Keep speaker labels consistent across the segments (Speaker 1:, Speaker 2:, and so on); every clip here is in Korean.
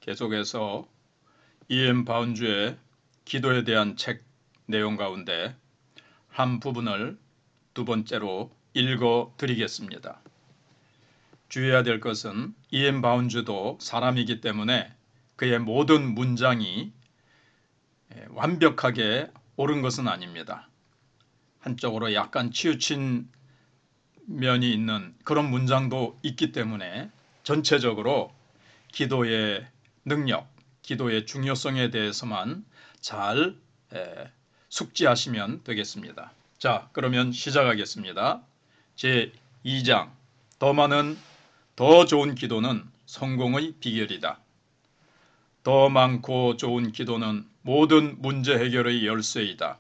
Speaker 1: 계속해서 E.M. 바운주의 기도에 대한 책 내용 가운데 한 부분을 두 번째로 읽어 드리겠습니다. 주의해야 될 것은 E.M. 바운주도 사람이기 때문에 그의 모든 문장이 완벽하게 옳은 것은 아닙니다. 한쪽으로 약간 치우친 면이 있는 그런 문장도 있기 때문에 전체적으로 기도의 능력, 기도의 중요성에 대해서만 잘 숙지하시면 되겠습니다. 자, 그러면 시작하겠습니다. 제2장 더 많은 더 좋은 기도는 성공의 비결이다. 더 많고 좋은 기도는 모든 문제 해결의 열쇠이다.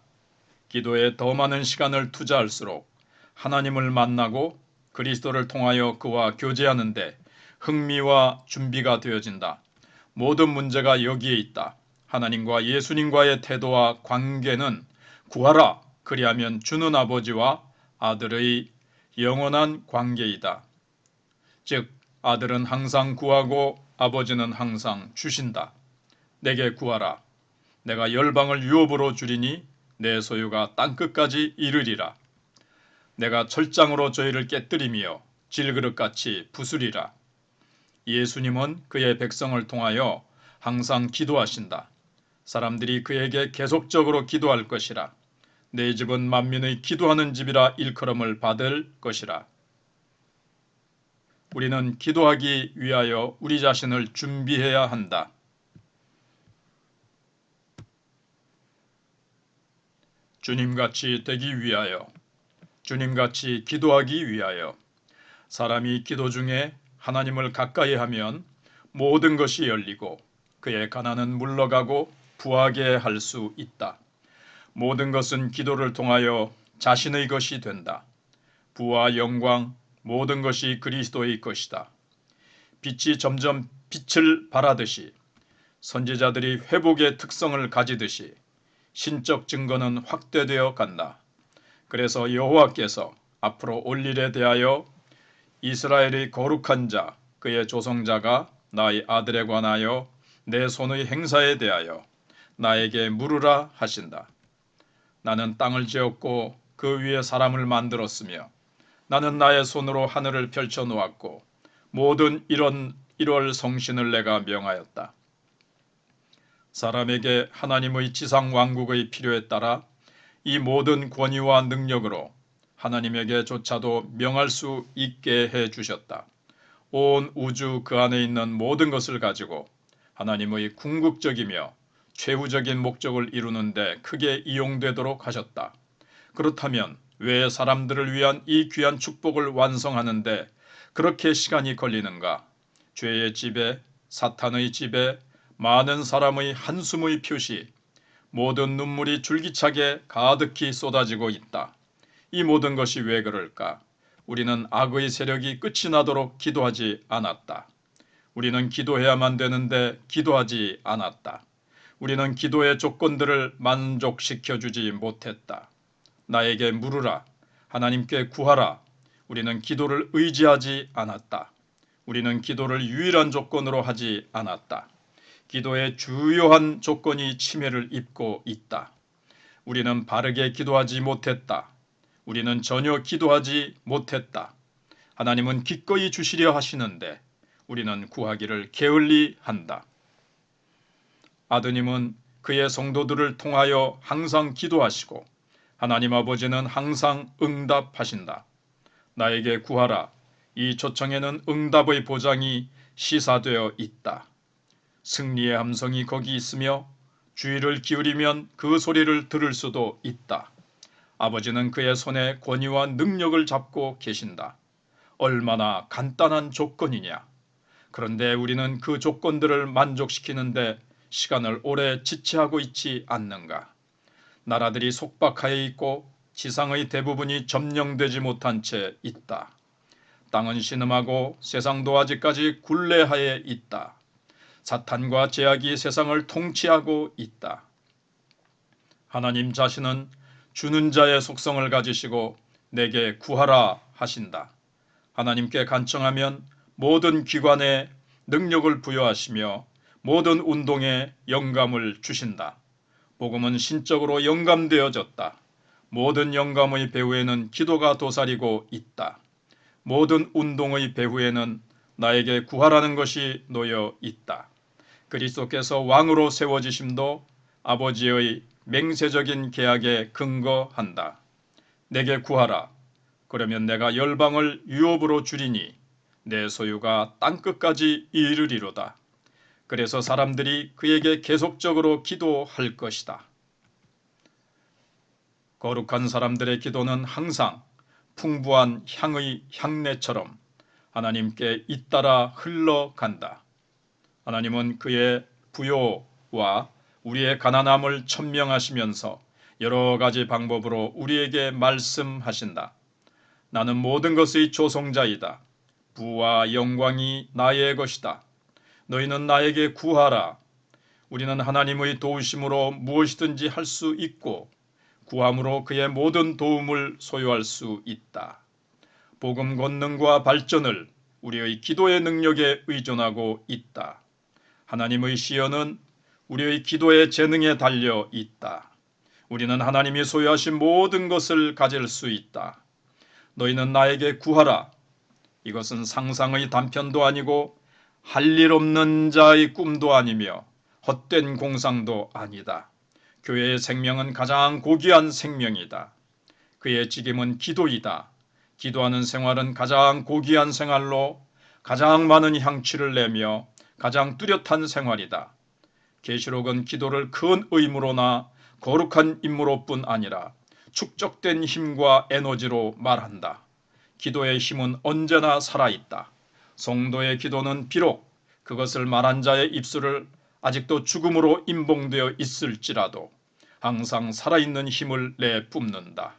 Speaker 1: 기도에 더 많은 시간을 투자할수록 하나님을 만나고 그리스도를 통하여 그와 교제하는데 흥미와 준비가 되어진다. 모든 문제가 여기에 있다. 하나님과 예수님과의 태도와 관계는 구하라. 그리하면 주는 아버지와 아들의 영원한 관계이다. 즉 아들은 항상 구하고 아버지는 항상 주신다. 내게 구하라. 내가 열방을 유업으로 주리니 내 소유가 땅끝까지 이르리라. 내가 철장으로 저희를 깨뜨리며 질그릇같이 부수리라. 예수님은 그의 백성을 통하여 항상 기도하신다. 사람들이 그에게 계속적으로 기도할 것이라. 내 집은 만민의 기도하는 집이라 일컬음을 받을 것이라. 우리는 기도하기 위하여 우리 자신을 준비해야 한다. 주님같이 되기 위하여, 주님같이 기도하기 위하여. 사람이 기도 중에 하나님을 가까이 하면 모든 것이 열리고 그의 가난은 물러가고 부하게 할 수 있다. 모든 것은 기도를 통하여 자신의 것이 된다. 부와 영광, 모든 것이 그리스도의 것이다. 빛이 점점 빛을 발하듯이 선지자들이 회복의 특성을 가지듯이 신적 증거는 확대되어 간다. 그래서 여호와께서 앞으로 올 일에 대하여 이스라엘의 거룩한 자, 그의 조성자가 나의 아들에 관하여 내 손의 행사에 대하여 나에게 물으라 하신다. 나는 땅을 지었고 그 위에 사람을 만들었으며 나는 나의 손으로 하늘을 펼쳐 놓았고 모든 이런 1월 성신을 내가 명하였다. 사람에게 하나님의 지상 왕국의 필요에 따라 이 모든 권위와 능력으로 하나님에게조차도 명할 수 있게 해 주셨다. 온 우주 그 안에 있는 모든 것을 가지고 하나님의 궁극적이며 최후적인 목적을 이루는데 크게 이용되도록 하셨다. 그렇다면 왜 사람들을 위한 이 귀한 축복을 완성하는데 그렇게 시간이 걸리는가? 죄의 지배, 사탄의 지배, 많은 사람의 한숨의 표시, 모든 눈물이 줄기차게 가득히 쏟아지고 있다. 이 모든 것이 왜 그럴까? 우리는 악의 세력이 끝이 나도록 기도하지 않았다. 우리는 기도해야만 되는데 기도하지 않았다. 우리는 기도의 조건들을 만족시켜주지 못했다. 나에게 물으라. 하나님께 구하라. 우리는 기도를 의지하지 않았다. 우리는 기도를 유일한 조건으로 하지 않았다. 기도의 주요한 조건이 침해를 입고 있다. 우리는 바르게 기도하지 못했다. 우리는 전혀 기도하지 못했다. 하나님은 기꺼이 주시려 하시는데 우리는 구하기를 게을리 한다. 아드님은 그의 성도들을 통하여 항상 기도하시고 하나님 아버지는 항상 응답하신다. 나에게 구하라. 이 초청에는 응답의 보장이 시사되어 있다. 승리의 함성이 거기 있으며 주의를 기울이면 그 소리를 들을 수도 있다. 아버지는 그의 손에 권위와 능력을 잡고 계신다. 얼마나 간단한 조건이냐. 그런데 우리는 그 조건들을 만족시키는데 시간을 오래 지체하고 있지 않는가. 나라들이 속박하여 있고 지상의 대부분이 점령되지 못한 채 있다. 땅은 신음하고 세상도 아직까지 굴레하에 있다. 사탄과 제약이 세상을 통치하고 있다. 하나님 자신은 주는 자의 속성을 가지시고 내게 구하라 하신다. 하나님께 간청하면 모든 기관에 능력을 부여하시며 모든 운동에 영감을 주신다. 복음은 신적으로 영감되어졌다. 모든 영감의 배후에는 기도가 도사리고 있다. 모든 운동의 배후에는 나에게 구하라는 것이 놓여 있다. 그리스도께서 왕으로 세워지심도 아버지의 맹세적인 계약에 근거한다. 내게 구하라. 그러면 내가 열방을 유업으로 주리니 내 소유가 땅끝까지 이르리로다. 그래서 사람들이 그에게 계속적으로 기도할 것이다. 거룩한 사람들의 기도는 항상 풍부한 향의 향내처럼 하나님께 잇따라 흘러간다. 하나님은 그의 부요와 우리의 가난함을 천명하시면서 여러 가지 방법으로 우리에게 말씀하신다. 나는 모든 것의 조성자이다. 부와 영광이 나의 것이다. 너희는 나에게 구하라. 우리는 하나님의 도우심으로 무엇이든지 할 수 있고 구함으로 그의 모든 도움을 소유할 수 있다. 복음 권능과 발전을 우리의 기도의 능력에 의존하고 있다. 하나님의 시연은 우리의 기도의 재능에 달려 있다. 우리는 하나님이 소유하신 모든 것을 가질 수 있다. 너희는 나에게 구하라. 이것은 상상의 단편도 아니고 할 일 없는 자의 꿈도 아니며 헛된 공상도 아니다. 교회의 생명은 가장 고귀한 생명이다. 그의 직임은 기도이다. 기도하는 생활은 가장 고귀한 생활로 가장 많은 향취를 내며 가장 뚜렷한 생활이다. 계시록은 기도를 큰 의무로나 거룩한 임무로뿐 아니라 축적된 힘과 에너지로 말한다. 기도의 힘은 언제나 살아있다. 성도의 기도는 비록 그것을 말한 자의 입술을 아직도 죽음으로 임봉되어 있을지라도 항상 살아있는 힘을 내뿜는다.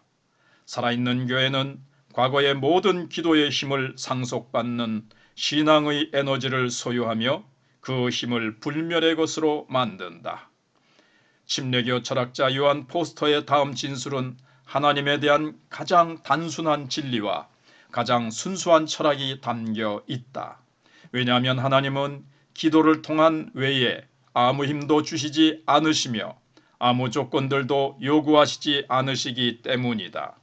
Speaker 1: 살아있는 교회는 과거의 모든 기도의 힘을 상속받는 신앙의 에너지를 소유하며 그 힘을 불멸의 것으로 만든다. 침례교 철학자 요한 포스터의 다음 진술은 하나님에 대한 가장 단순한 진리와 가장 순수한 철학이 담겨 있다. 왜냐하면 하나님은 기도를 통한 외에 아무 힘도 주시지 않으시며 아무 조건들도 요구하시지 않으시기 때문이다.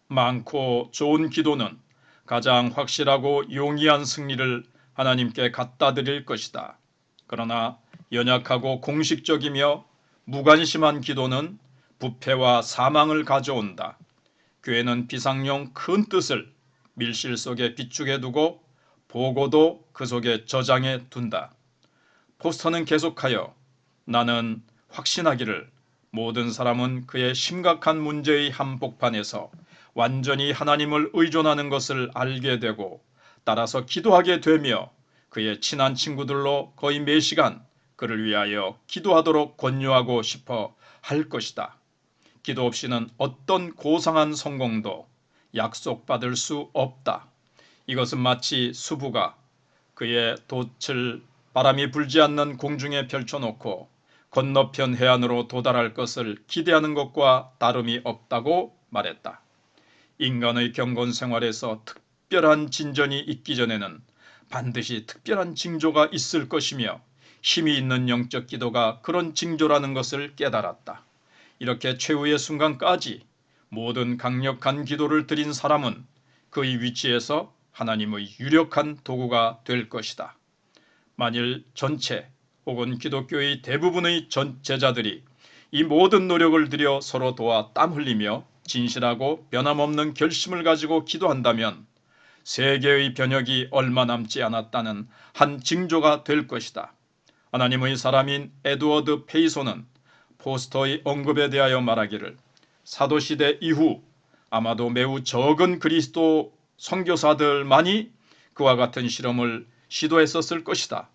Speaker 1: 많고 좋은 기도는 가장 확실하고 용이한 승리를 하나님께 갖다 드릴 것이다. 그러나 연약하고 공식적이며 무관심한 기도는 부패와 사망을 가져온다. 교회는 비상용 큰 뜻을 밀실 속에 비축해 두고 보고도 그 속에 저장해 둔다. 포스터는 계속하여 나는 확신하기를 모든 사람은 그의 심각한 문제의 한복판에서 완전히 하나님을 의존하는 것을 알게 되고 따라서 기도하게 되며 그의 친한 친구들로 거의 매시간 그를 위하여 기도하도록 권유하고 싶어 할 것이다. 기도 없이는 어떤 고상한 성공도 약속받을 수 없다. 이것은 마치 수부가 그의 돛을 바람이 불지 않는 공중에 펼쳐놓고 건너편 해안으로 도달할 것을 기대하는 것과 다름이 없다고 말했다. 인간의 경건 생활에서 특별한 진전이 있기 전에는 반드시 특별한 징조가 있을 것이며 힘이 있는 영적 기도가 그런 징조라는 것을 깨달았다. 이렇게 최후의 순간까지 모든 강력한 기도를 드린 사람은 그의 위치에서 하나님의 유력한 도구가 될 것이다. 만일 전체 혹은 기독교의 대부분의 제자들이 이 모든 노력을 들여 서로 도와 땀 흘리며 진실하고 변함없는 결심을 가지고 기도한다면 세계의 변혁이 얼마 남지 않았다는 한 징조가 될 것이다. 하나님의 사람인 에드워드 페이소는 포스터의 언급에 대하여 말하기를 사도시대 이후 아마도 매우 적은 그리스도 선교사들만이 그와 같은 실험을 시도했었을 것이다.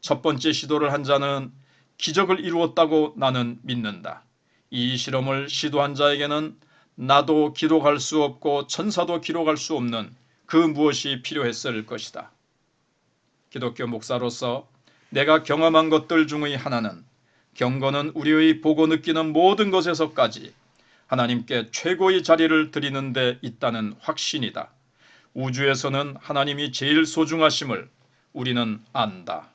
Speaker 1: 첫 번째 시도를 한 자는 기적을 이루었다고 나는 믿는다. 이 실험을 시도한 자에게는 나도 기록할 수 없고 천사도 기록할 수 없는 그 무엇이 필요했을 것이다. 기독교 목사로서 내가 경험한 것들 중의 하나는 경건은 우리의 보고 느끼는 모든 것에서까지 하나님께 최고의 자리를 드리는 데 있다는 확신이다. 우주에서는 하나님이 제일 소중하심을 우리는 안다.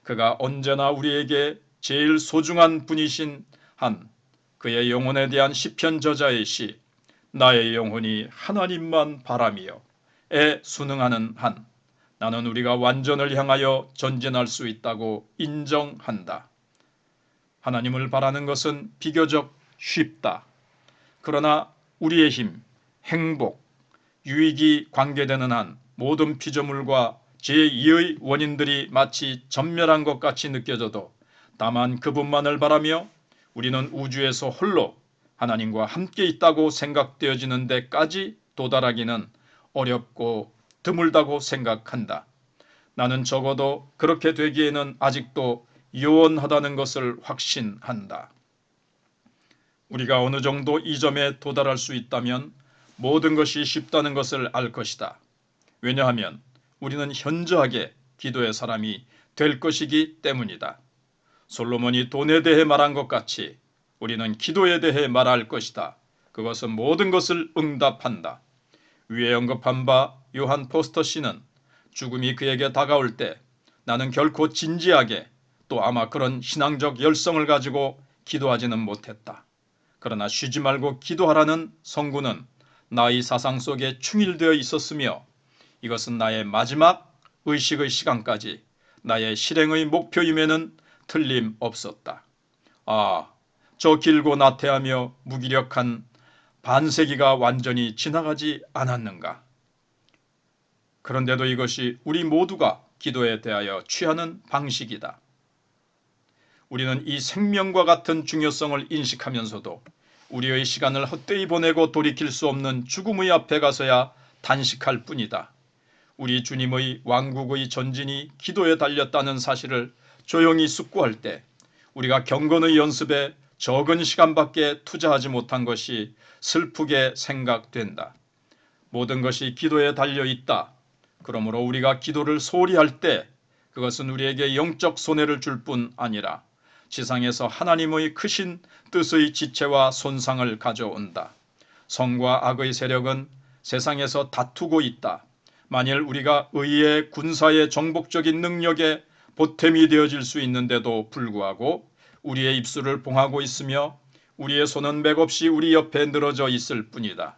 Speaker 1: 그가 언제나 우리에게 제일 소중한 분이신 한 그의 영혼에 대한 시편 저자의 시 나의 영혼이 하나님만 바라미요에 순응하는 한 나는 우리가 완전을 향하여 전진할 수 있다고 인정한다. 하나님을 바라는 것은 비교적 쉽다. 그러나 우리의 힘, 행복, 유익이 관계되는 한 모든 피조물과 제2의 원인들이 마치 전멸한 것 같이 느껴져도 다만 그분만을 바라며 우리는 우주에서 홀로 하나님과 함께 있다고 생각되어지는 데까지 도달하기는 어렵고 드물다고 생각한다. 나는 적어도 그렇게 되기에는 아직도 요원하다는 것을 확신한다. 우리가 어느 정도 이 점에 도달할 수 있다면 모든 것이 쉽다는 것을 알 것이다. 왜냐하면 우리는 현저하게 기도의 사람이 될 것이기 때문이다. 솔로몬이 돈에 대해 말한 것 같이 우리는 기도에 대해 말할 것이다. 그것은 모든 것을 응답한다. 위에 언급한 바 요한 포스터 씨는 죽음이 그에게 다가올 때 나는 결코 진지하게 또 아마 그런 신앙적 열성을 가지고 기도하지는 못했다. 그러나 쉬지 말고 기도하라는 성구는 나의 사상 속에 충일되어 있었으며 이것은 나의 마지막 의식의 시간까지 나의 실행의 목표임에는 틀림없었다. 아, 저 길고 나태하며 무기력한 반세기가 완전히 지나가지 않았는가? 그런데도 이것이 우리 모두가 기도에 대하여 취하는 방식이다. 우리는 이 생명과 같은 중요성을 인식하면서도 우리의 시간을 헛되이 보내고 돌이킬 수 없는 죽음의 앞에 가서야 단식할 뿐이다. 우리 주님의 왕국의 전진이 기도에 달렸다는 사실을 조용히 숙고할 때 우리가 경건의 연습에 적은 시간밖에 투자하지 못한 것이 슬프게 생각된다. 모든 것이 기도에 달려 있다. 그러므로 우리가 기도를 소홀히 할 때 그것은 우리에게 영적 손해를 줄 뿐 아니라 지상에서 하나님의 크신 뜻의 지체와 손상을 가져온다. 성과 악의 세력은 세상에서 다투고 있다. 만일 우리가 의의 군사의 정복적인 능력에 보탬이 되어질 수 있는데도 불구하고 우리의 입술을 봉하고 있으며 우리의 손은 맥없이 우리 옆에 늘어져 있을 뿐이다.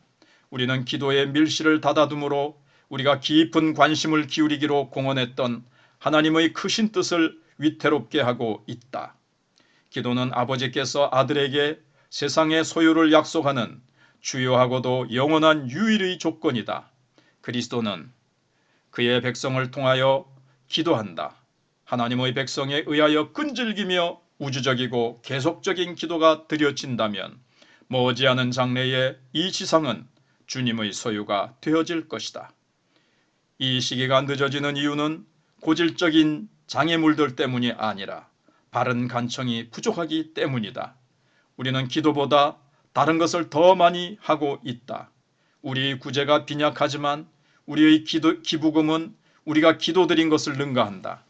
Speaker 1: 우리는 기도의 밀실을 닫아두므로 우리가 깊은 관심을 기울이기로 공언했던 하나님의 크신 뜻을 위태롭게 하고 있다. 기도는 아버지께서 아들에게 세상의 소유를 약속하는 주요하고도 영원한 유일의 조건이다. 그리스도는 그의 백성을 통하여 기도한다. 하나님의 백성에 의하여 끈질기며 우주적이고 계속적인 기도가 드려진다면 머지않은 장래에 이 지상은 주님의 소유가 되어질 것이다. 이 시기가 늦어지는 이유는 고질적인 장애물들 때문이 아니라 바른 간청이 부족하기 때문이다. 우리는 기도보다 다른 것을 더 많이 하고 있다. 우리의 구제가 빈약하지만 우리의 기부금은 우리가 기도드린 것을 능가한다.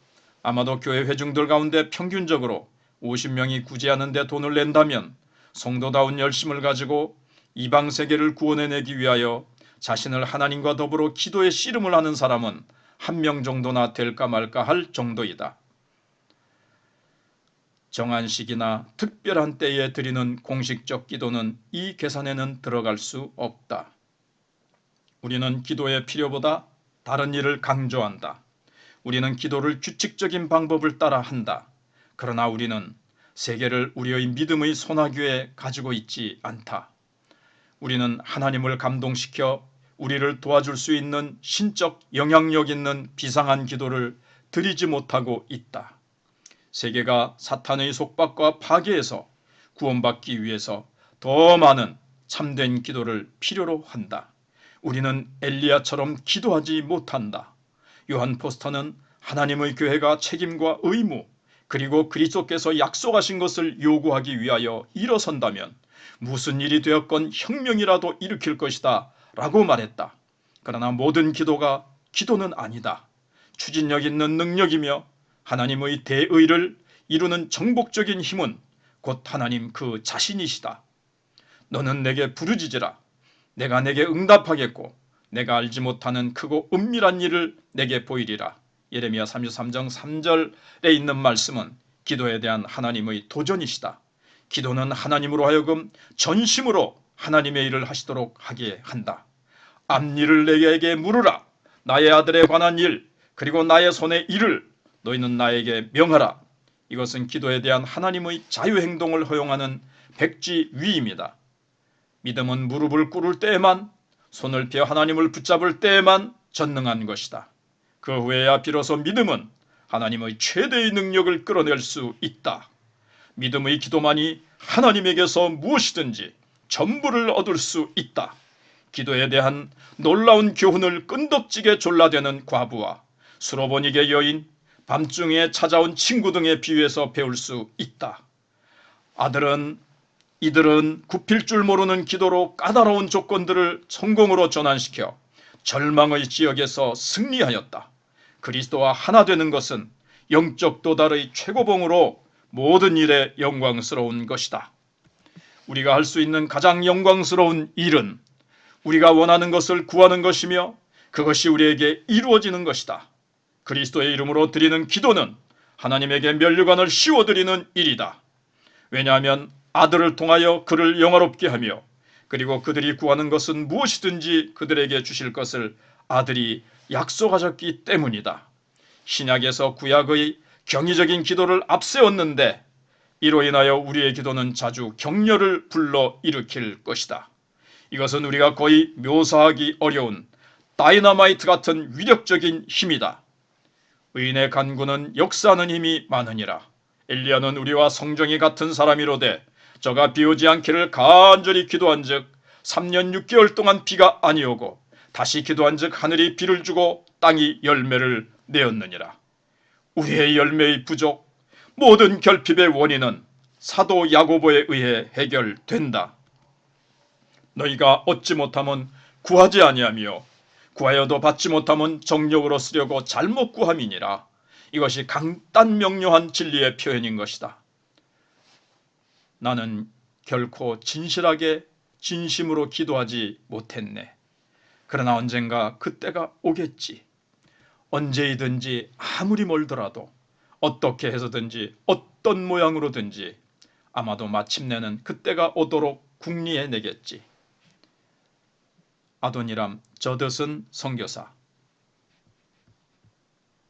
Speaker 1: 아마도 교회 회중들 가운데 평균적으로 50명이 구제하는 데 돈을 낸다면 성도다운 열심을 가지고 이방 세계를 구원해내기 위하여 자신을 하나님과 더불어 기도에 씨름을 하는 사람은 1명 정도나 될까 말까 할 정도이다. 정한 시기나 특별한 때에 드리는 공식적 기도는 이 계산에는 들어갈 수 없다. 우리는 기도의 필요보다 다른 일을 강조한다. 우리는 기도를 규칙적인 방법을 따라 한다. 그러나 우리는 세계를 우리의 믿음의 소나귀에 가지고 있지 않다. 우리는 하나님을 감동시켜 우리를 도와줄 수 있는 신적 영향력 있는 비상한 기도를 드리지 못하고 있다. 세계가 사탄의 속박과 파괴에서 구원받기 위해서 더 많은 참된 기도를 필요로 한다. 우리는 엘리야처럼 기도하지 못한다. 요한 포스터는 하나님의 교회가 책임과 의무 그리고 그리스도께서 약속하신 것을 요구하기 위하여 일어선다면 무슨 일이 되었건 혁명이라도 일으킬 것이다 라고 말했다. 그러나 모든 기도가 기도는 아니다. 추진력 있는 능력이며 하나님의 대의를 이루는 정복적인 힘은 곧 하나님 그 자신이시다. 너는 내게 부르짖으라. 내가 내게 응답하겠고 내가 알지 못하는 크고 은밀한 일을 내게 보이리라. 예레미야 33장 3절에 있는 말씀은 기도에 대한 하나님의 도전이시다. 기도는 하나님으로 하여금 전심으로 하나님의 일을 하시도록 하게 한다. 앞일을 내게 물으라. 나의 아들에 관한 일 그리고 나의 손의 일을 너희는 나에게 명하라. 이것은 기도에 대한 하나님의 자유행동을 허용하는 백지위입니다. 믿음은 무릎을 꿇을 때에만, 손을 펴 하나님을 붙잡을 때에만 전능한 것이다. 그 후에야 비로소 믿음은 하나님의 최대의 능력을 끌어낼 수 있다. 믿음의 기도만이 하나님에게서 무엇이든지 전부를 얻을 수 있다. 기도에 대한 놀라운 교훈을 끈덕지게 졸라대는 과부와 수로보니게 여인, 밤중에 찾아온 친구 등의 비유에서 배울 수 있다. 이들은 굽힐 줄 모르는 기도로 까다로운 조건들을 성공으로 전환시켜 절망의 지역에서 승리하였다. 그리스도와 하나 되는 것은 영적 도달의 최고봉으로 모든 일에 영광스러운 것이다. 우리가 할 수 있는 가장 영광스러운 일은 우리가 원하는 것을 구하는 것이며 그것이 우리에게 이루어지는 것이다. 그리스도의 이름으로 드리는 기도는 하나님에게 면류관을 씌워드리는 일이다. 왜냐하면 아들을 통하여 그를 영화롭게 하며 그리고 그들이 구하는 것은 무엇이든지 그들에게 주실 것을 아들이 약속하셨기 때문이다. 신약에서 구약의 경이적인 기도를 앞세웠는데 이로 인하여 우리의 기도는 자주 격려를 불러일으킬 것이다. 이것은 우리가 거의 묘사하기 어려운 다이너마이트 같은 위력적인 힘이다. 의인의 간구는 역사하는 힘이 많으니라. 엘리야는 우리와 성정이 같은 사람이로되 저가 비 오지 않기를 간절히 기도한즉 3년 6개월 동안 비가 아니오고 다시 기도한즉 하늘이 비를 주고 땅이 열매를 내었느니라. 우리의 열매의 부족, 모든 결핍의 원인은 사도 야고보에 의해 해결된다. 너희가 얻지 못하면 구하지 아니하며 구하여도 받지 못하면 정욕으로 쓰려고 잘못 구함이니라. 이것이 간단명료한 진리의 표현인 것이다. 나는 결코 진실하게 진심으로 기도하지 못했네. 그러나 언젠가 그때가 오겠지. 언제이든지 아무리 멀더라도 어떻게 해서든지 어떤 모양으로든지 아마도 마침내는 그때가 오도록 궁리해내겠지. 아도니람 저드슨 선교사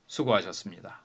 Speaker 1: 수고하셨습니다.